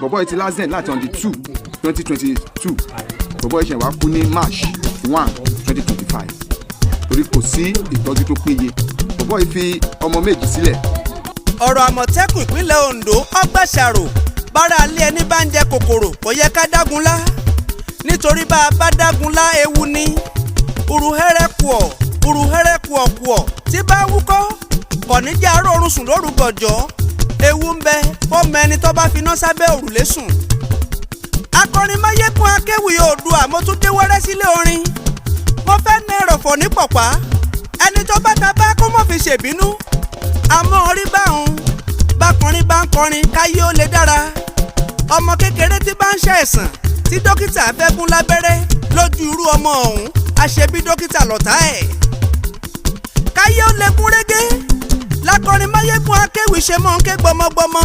bọ̀bọ̀ yìí ti last láti on the 2 2022 bọ̀bọ̀ yìí ṣe wá kú ní March 1 2025 torí kò sí ìtọ́jú tó péye bọ̀bọ̀ yìí fi ọmọ méjì sílẹ̀. ọ̀rọ̀ Àmọ̀tẹ́kùn ìpínlẹ̀ Ondo ọgbàṣàrò bára alẹ́ ẹni bá ń jẹ kòkòrò kò yẹ ká dágunlá nítorí bá a bá dágunlá ewu ni uruhẹ́rẹ́kùọ̀ tí bá wúkọ́ kò ní jẹ́ àárọ̀ oorun sùn lóru gọ̀jọ́ ewu ń bẹ fọ́mọ ẹni tó bá finá sábẹ́ òrùlé sùn. akọrin Máyégún akéwì Oòduà mo tún dé wẹ́rẹ́ sílé orin mo fẹ́ ní ẹ̀rọ̀fọ̀ ní pọ̀pá ẹni tó bá ta bá kó mọ̀ fi ṣèbínú àmọ́ orí báhùn bákọrin bá ń kọrin káyé ó lè dára ọmọ kékeré tí bá ń ṣàìsàn tí dókítà fẹ́ gún lábẹ́rẹ́ lójú irú ọmọ ọ̀hún àṣebí dókítà lọ̀tá ẹ̀ káyé ó lè gún régé lákọrin Máyégún akéwì ṣe mọ́ ń ké gbọmọgbọmọ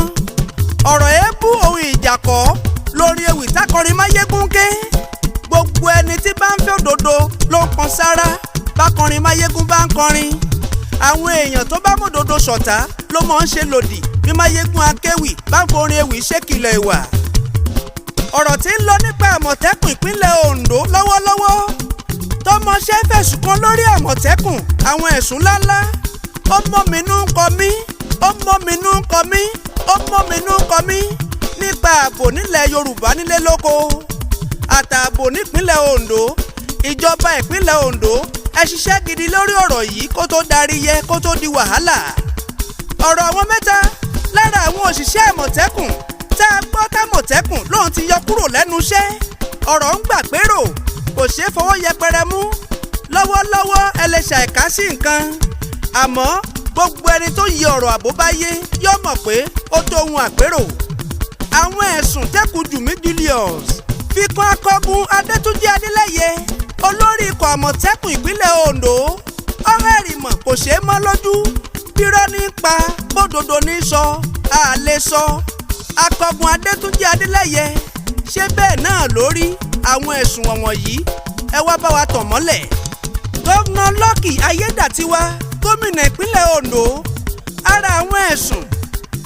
ọ̀rọ̀ èébú ohun ìjà kọ́ lórí ewì tákọrin Máyégún ké gbogbo ẹni tí bá ń fẹ́ òdodo ló ń pọn sára bákọrin Máyégún bá ń kọrin àwọn èèyàn tó bá mòdodo ṣọ̀tá ló mọ̀ ń ṣe lòdì bí Máyégún akéwì bá ń forin ewì ṣèkìlọ̀ ìwà. ọ̀rọ̀ tí ń lọ nípa Àmọ̀tẹ́kùn ìpínlẹ̀ Ondo lọ́wọ́lọ́wọ́ tọmọṣẹ́ fẹ̀sùn kan lórí Àmọ̀tẹ́kùn àwọn ẹ̀sùn ńláńlá ó mọ́ mi nú ń kọ mí ó mọ́ mi nú ń kọ mí ó mọ́ mi nú ń kọ mí nípa ààbò nílẹ̀ Yorùbá nílé lóko àtààbò nípínlẹ̀ Ondo ìjọba ìpínlẹ̀ Ondo ẹ ṣiṣẹ́ gidi lórí ọ̀rọ̀ yìí kó tó darí yẹ kó tó di wàhálà. ọ̀rọ̀ àwọn mẹ́ta lára àwọn òṣìṣẹ́ Àmọ̀tẹ́kùn tá a gbọ́ t'Àmọ̀tẹ́kùn lóun ti yọ kúrò lẹ́nu iṣẹ́ ọ̀rọ̀ ń gbà pérò kò ṣeé fọwọ́ yẹpẹrẹ mú lọ́wọ́lọ́wọ́ ẹ lè ṣàìká sí nǹkan àmọ́ gbogbo ẹni tó yí ọ̀rọ̀ àbó bá yé yóò mọ̀ pé ó tó ohun àpérò. àwọn ẹ̀sùn Tẹ́kùjùmí Julius fi kan akọgun Adétúnjí Adélẹ́yẹ olórí ikọ̀ Àmọ̀tẹ́kùn ìpínlẹ̀ Ondo ọ̀rẹ́ ìrìmọ̀ kò ṣeé mọ́ lójú bírọ́ ní pa bódodo ní sọ àlè sọ akọgun Adétúnjí Adélẹ́yẹ ṣé bẹ́ẹ̀ náà lórí àwọn ẹ̀sùn wọ̀nyí ẹ wá bá wa tàn mọ́lẹ̀. gómìnà Lucky Ayédàtiwa gómìnà ìpínlẹ̀ Ondo ara àwọn ẹ̀sùn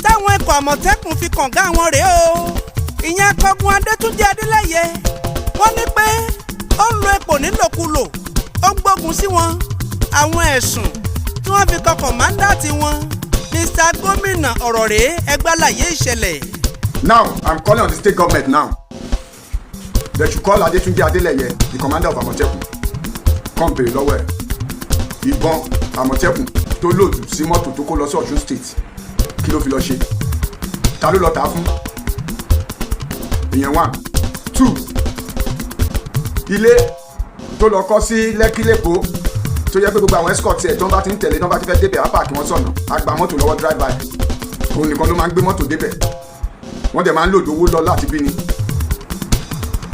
táwọn ikọ̀ Àmọ̀tẹ́kùn fi kànga àwọn rèé o ìyẹn akọgun Adétúnjí Adélẹ́yẹ wọ́n ní pé ó ń lo epo nílòkulò ó ń gbógun sí wọn àwọn ẹ̀sùn tí wọ́n fi kan kọ̀mándàtì wọn Mr. Gómìnà ọ̀rọ̀ rèé ẹgbàláyé ìṣẹ̀lẹ̀. Now I'm calling on the state government now. They should call Adétúnjí Adélẹ́yẹ, the commander of Àmọ̀tẹ́kùn. Come bèrè lọ́wọ́ ẹ̀. Ìbọn Àmọ̀tẹ́kùn tó lòdù sí mọ́tò tó kó lọ sí Ọ̀ṣun state. Kí ló fi lọ ṣe? Ta ló lọ tà á fún? Ìyẹn 1. 2. Ilé tó lọ kọ́ sí Lẹ́kí lẹ́kọ̀ọ́ tó yẹ pé gbogbo àwọn escort ẹ̀ tó ń bá ti ń tẹ̀lé tó ń bá ti fẹ́ débẹ̀ á pààkì wọn sọ̀nà á gba mọ́tò lọ́wọ́ driver ẹ̀ òun nìkan ló máa ń gbé mọ́tò débẹ̀ wọ́n dẹ̀ máa ń lòdì owó lọ láti bí ni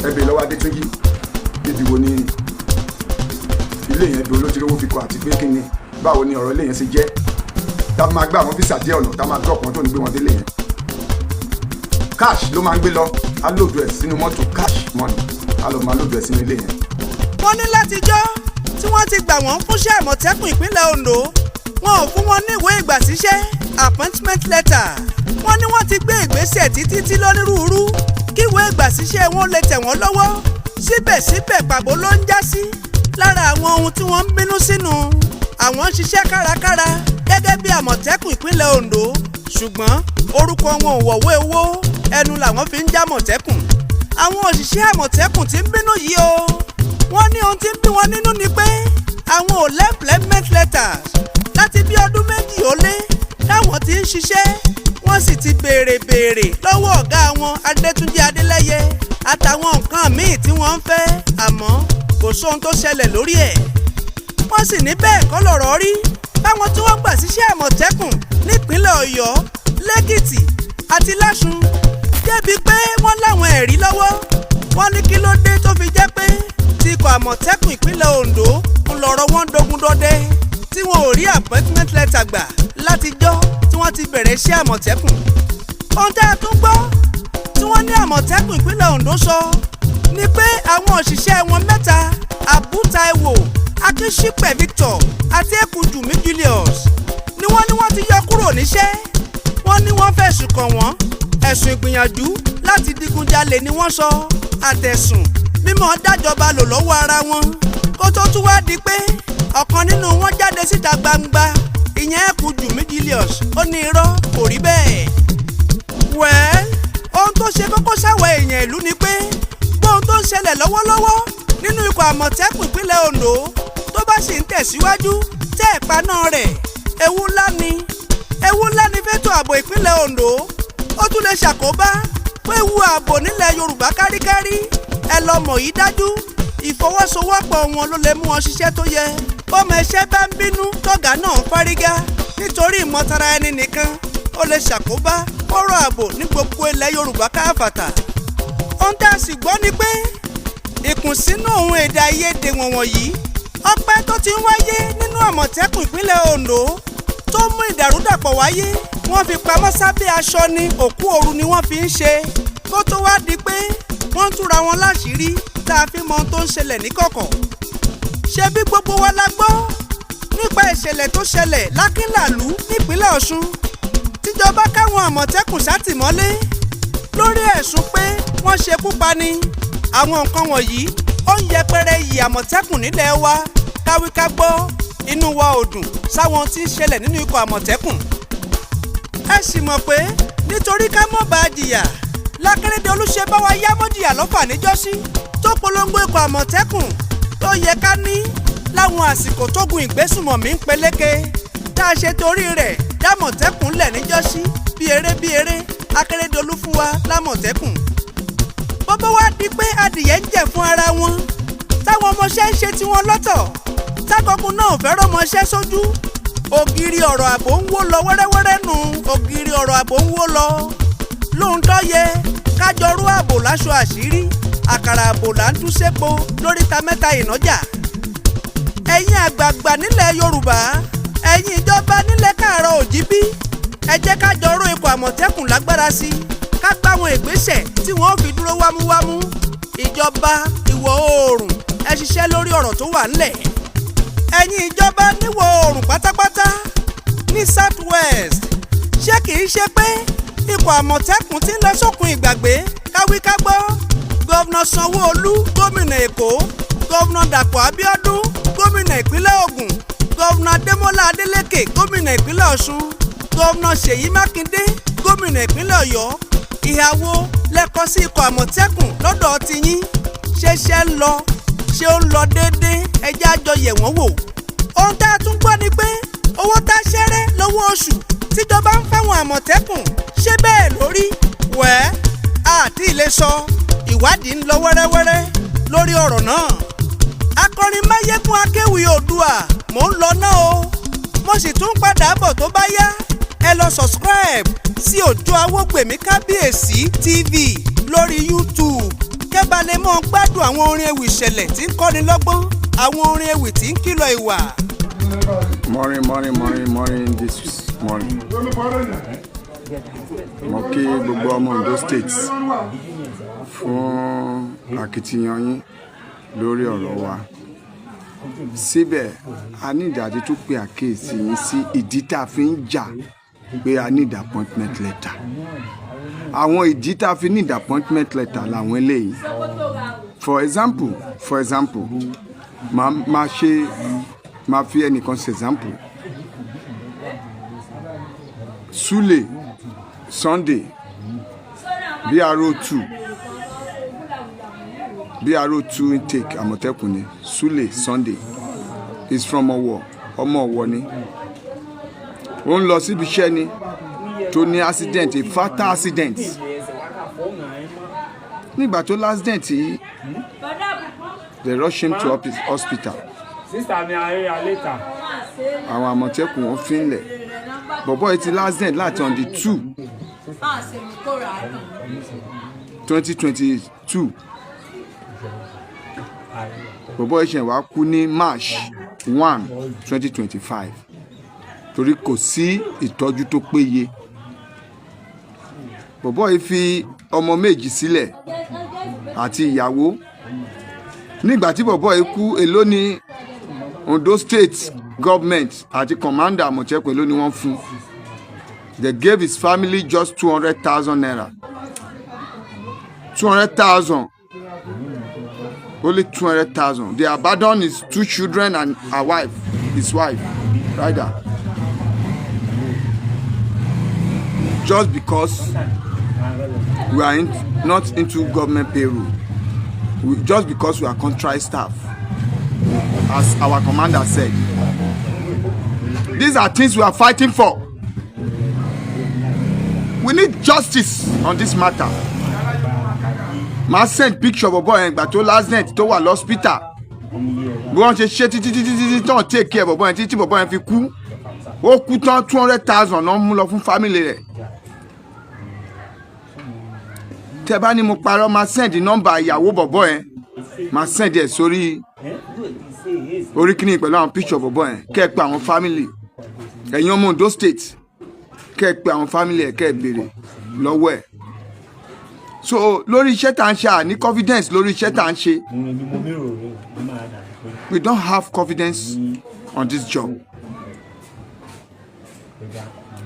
ẹbẹ̀ lọ́wọ́ Adétúnjí ibi wo ni ilé yẹn do ló ti rówó fi kọ àti pé kí ni báwo ni ọ̀rọ̀ ilé yẹn ṣe jẹ́ tá a máa gbé àwọn físà díẹ̀ ọ̀nà tá a máa drop wọn tó ní gbé wọn délé yẹn cash ló máa ń gbé lọ á lòdù ẹ̀ sínú mọ́tò cash money á lọ máa lòdù ẹ̀ sínú ilé yẹn. wọ́n ní látijọ́ tí wọ́n ti gbà wọ́n fúnṣẹ́ Àmọ̀tẹ́kùn ìpínlẹ̀ Ondo wọn ò fún wọn ní ìwé ìgbàsíṣẹ́ appointment letter wọ́n ní wọ́n ti gbé ìgbésẹ̀ títí lónírúurú kí ìwé ìgbàsíṣẹ́ wọn lè tẹ̀ wọ́n lọ́wọ́ síbẹ̀síbẹ̀ pàbó ló ń já sí lára àwọn ohun tí wọ́n ń bínú sínú àwọn ń ṣiṣẹ́ kárakára gẹ́gẹ́ bí Àmọ̀tẹ́kùn ìpínlẹ̀ Ondo ṣùgbọ́n orúkọ wọn ò wọ̀wé owó ẹnu làwọn fi ń já Àmọ̀tẹ́kùn àwọn òṣìṣẹ́ Àmọ̀tẹ́kùn ti ń bínú yìí o wọ́n ní ohun tí ń bí wọn nínú ni pé àwọn ò employment letters láti bí ọdún méjì ó lé táwọn ti ń ṣiṣẹ́ wọ́n sì ti béèrè lọ́wọ́ ọ̀gá wọn Adétúnjí Adélẹ́yẹ àtàwọn nǹkan míì tí wọ́n ń fẹ́ àmọ́ kò sóhun tó ṣẹlẹ̀ lórí ẹ̀ wọ́n sì ní bẹ́ẹ̀ kọ́ lọ̀rọ̀ rí báwọn tí wọ́n gbà síṣẹ́ Àmọ̀tẹ́kùn nípínlẹ̀ Ọ̀yọ́ lẹ́kìtì àti láṣun débi pé wọ́n láwọn ẹ̀rí lọ́wọ́ wọ́n ní kí ló dé tó fi jẹ́ pé tí ikọ̀ Àmọ̀tẹ́kùn ìpínlẹ̀ Ondo ń lọ́rọ̀ wọn dogun dọdẹ tí wọn ò rí appointment letter gbà látijọ́ tí wọ́n ti bẹ̀rẹ̀ iṣẹ́ Àmọ̀tẹ́kùn. ohun tá a tún gbọ́ tí wọ́n ní Àmọ̀tẹ́kùn ìpínlẹ̀ Ondo sọ ni pé àwọn òṣìṣẹ́ wọn mẹ́ta Abu Taiwo Akínṣípẹ̀ Victor àti Tẹ́kùjùmí Julius ni wọ́n ti yọ kúrò níṣẹ́ wọ́n ní wọ́n fẹ̀sùn kàn wọ́n ẹ̀sùn ìgbìyànjú láti digunjalè ni wọ́n sọ àtẹ̀sùn mímọ́ dájọba lò lọ́wọ́ ara wọn kó tó tún wá di pé ọ̀kan nínú wọn jáde síta gbangba ìyẹn Ẹ̀kújù Julius ó ní irọ́ kò rí bẹ́ẹ̀. wẹ́ẹ́ ohun tó ṣe kókó sáwọ̀ èèyàn ìlú ni pé gbóhun tó ń ṣẹlẹ̀ lọ́wọ́lọ́wọ́ nínú ikọ̀ Àmọ̀tẹ́kùn ìpínlẹ̀ Ondo tó bá sì ń tẹ̀síwájú tẹ́ ìpaná rẹ̀ ewu ńlá ni fẹ́tọ̀ ààbò ìpínlẹ̀ Ondo ó tún lè ṣàkóbá pé ewu ààbò nílẹ̀ Yorùbá káríkárí ẹ lọ mọ̀ yìí dájú ìfọwọ́sowọ́pọ̀ wọn ló lè mú wọn ṣiṣẹ́ tó yẹ ọmọ ẹṣẹ́ bá ń bínú tọ́gà náà fárígá nítorí ìmọ̀tara ẹni nìkan ó lè ṣàkóbá fọ́rọ̀ ààbò ní gbogbo ilẹ̀ Yorùbá káfàtà. ohun tá a sì gbọ́ ni pé ìkùnsínú ohun èdè àìyedè wọ̀nyí ọpẹ́ tó ti ń wáyé nínú Àmọ̀tẹ́kùn ìpínlẹ̀ Ondo tó mú ìdàrúdàpọ̀ wáyé wọ́n fi pamọ́ sábẹ́ aṣọ ni òkú ooru ni wọ́n fi ń ṣe kó tó wá di pé wọ́n ń túra wọn láṣìírí tá a fi mọ ohun tó ń ṣẹlẹ̀ níkọ̀kọ̀. ṣé bí gbogbo wa la gbọ́ nípa ìṣẹ̀lẹ̀ tó ṣẹlẹ̀ lákínlàlú nípínlẹ̀ Ọ̀ṣun tíjọba káwọn Àmọ̀tẹ́kùn sátìmọ́lé lórí ẹ̀sùn pé wọ́n ṣekú pani. àwọn nǹkan wọ̀nyí ó ń yẹpẹrẹ iyì Àmọ̀tẹ́kùn nílẹ̀ wa káwí ká gbọ́ inú wa ò dùn sáwọn tí ń ṣẹlẹ̀ nínú ikọ̀ Àmọ̀tẹ́kùn. ẹ sì mọ̀ pé nítorí ká mọ̀ bá a jìyà l'Akérédolú ṣe bá wa yá mọ́jìyà lọ́fà níjọ́sí tó polongo ikọ̀ Àmọ̀tẹ́kùn tó yẹ ká ní láwọn àsìkò tógun ìgbésùmọ̀mí ń peléke tá a ṣe torí rẹ̀ dámọ̀tẹ́kùn lẹ̀ níjọ́sí bí eré Akérédolú fún wa lámọ̀tẹ́kùn. bọ́bọ́ wá di pé adìyẹ ń jẹ̀ fún ara wọn táwọn ọmọọṣẹ́ ń ṣe tiwọn lọ́tọ̀ tákọ̀kùn náà fẹ́ rọ́mọṣẹ́ sójú ògiri ọ̀rọ̀ ààbò ń wó lọ wẹ́rẹ́wẹ́rẹ́ nù ògiri ọ̀rọ̀ ààbò ń wó lọ lóòótọ́ yẹ kájọrú ààbò láṣọ àṣírí àkàrà ààbò là ń tú sépo lóríta mẹ́ta ìnájà. ẹ̀yin àgbààgbà nílẹ̀ Yorùbá ẹ̀yin ìjọba nílẹ̀ Káàárọ̀ Òjíbí ẹ jẹ́ kájọrú ikọ̀ Àmọ̀tẹ́kùn lágbára sí i ká gbáwọn ìgbésẹ̀ tí wọ́n fi dúró wámúwámú. ìjọba ìwọ̀ oòrùn ẹ ṣiṣẹ́ lórí ọ̀rọ̀ tó wà ńlẹ̀. ẹ̀yin ìjọba níwọ̀ oòrùn pátápátá ní South West ṣé kìí ṣe pé ikọ̀ Àmọ̀tẹ́kùn ti ń lọ sókun ìgbàgbé káwí ká gbọ́. gọ́vnà Sanwó-Olú gómìnà Èkó gọ́vnà Dàpọ̀ Abíọ́dún gómìnà ìpínlẹ̀ Ògùn gọ́vnà Adémọ́lá Adélékè gómìnà ìpínlẹ̀ Ọ̀ṣun gọ́vnà Ṣèyí Mákindé gómìnà ìpínlẹ̀ Ọ̀yọ́ ìhàwó lẹ́kọ̀ọ́ sí ikọ̀ Àmọ̀tẹ́kùn lọ́dọ̀ tiyín ṣe ń lọ ṣé ó ń lọ déédéé ẹjẹ́ àjọ yẹ̀ wọ́n wò. ohun tá a tún gbọ́ ni pé owó tá a ṣẹ́rẹ́ lọ́wọ́ oṣù tíjọba ń fáwọn Àmọ̀tẹ́kùn ṣé bẹ́ẹ̀ lórí wẹ́ẹ́ àti ilé sọ ìwádìí ń lọ wẹ́rẹ́wẹ́rẹ́ lórí ọ̀rọ̀ náà. akọrin Máyégún akéwì Oòduà mò ń lọ náà o mo sì tún padà bọ̀ tó bá yá ẹ lọ subscribe sí Òjó Awógbèmí Kábíyèsí TV lórí YouTube kẹ́bà lè mọ́ gbádùn àwọn orin ewì ìṣẹ̀lẹ̀ tí ń kọ́ni lọ́gbọ́n àwọn orin ewì tí ń kìlọ̀ ìwà. morning this morning. mo kí gbogbo ọmọ Ondo State fún akitiyan yín lórí ọ̀rọ̀ wa. síbẹ̀ a ní ìdájí tún pé àkíyèsí yín sí ìdí tá a fi ń jà pé a need appointment letter. àwọn ìdí tá a fi need appointment letter làwọn eléyìí. for example máa fi ẹnìkan ṣe example. Sule Sunday BRO2 intake Àmọ̀tẹ́kùn ni. Sule Sunday is from ọmọ Ọ̀wọ̀ ni. ó ń lọ síbi iṣẹ́ ni tó ní accident, a fatal accident. nígbà tó l'accident yìí they rush him to hospital. àwọn Àmọ̀tẹ́kùn wọn fi ń lẹ̀ bọ̀bọ̀ yìí ti l'accident láti on the 2022 bọ̀bọ̀ yìí ṣe wá kú ní March 1 2025 torí kò sí ìtọ́jú tó péye. bọ̀bọ̀ yìí fi ọmọ méjì sílẹ̀ àti ìyàwó. nígbà tí bọ̀bọ̀ yìí kú èló ni Ondo State government àti commander Àmọ̀tẹ́kùn èló ni wọ́n fún They gave his family just 200,000 naira. 200,000. Only 200,000. They abandoned his 2 children and his wife, rather. Just because we are not into government payroll. Just because we are contract staff. As our commander said. These are things we are fighting for. We need justice on this matter. Ma send picture of boy yẹn gbà tó last night tó wà l'hospital. Bí wọ́n ṣe títí tán take care of boy yẹn títí boy yẹn fi kú. Ó kú tán 200,000 náà mú lọ fún family rẹ̀. Tẹ́ bá ní mo parọ́ ma send number ìyàwó bọ̀bọ̀ yẹn. Ma send ẹ̀ sórí orí kíní pẹ̀lú àwọn picture of boy yẹn. Kẹ́ ẹ pé àwọn family. Ẹ̀yin ọmọ Ondo state. Kẹ́ ẹ pé àwọn family ẹ̀ kẹ́ ẹ béèrè lọ́wọ́ ẹ̀. So lórí iṣẹ́ tá à ń ṣe ní confidence lórí iṣẹ́ tá à ń ṣe. We don't have confidence on this job.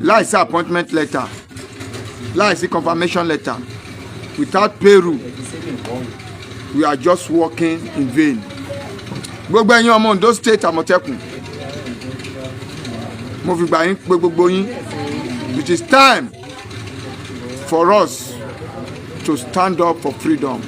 Láìsí appointment letter, láìsí confirmation letter, without payroll, we are just working in vain. Gbogbo ẹ̀yin ọmọ Ondo state Àmòtékùn, mo fi gbà yín pé gbogbo yín, it is time for us to stand up for freedom.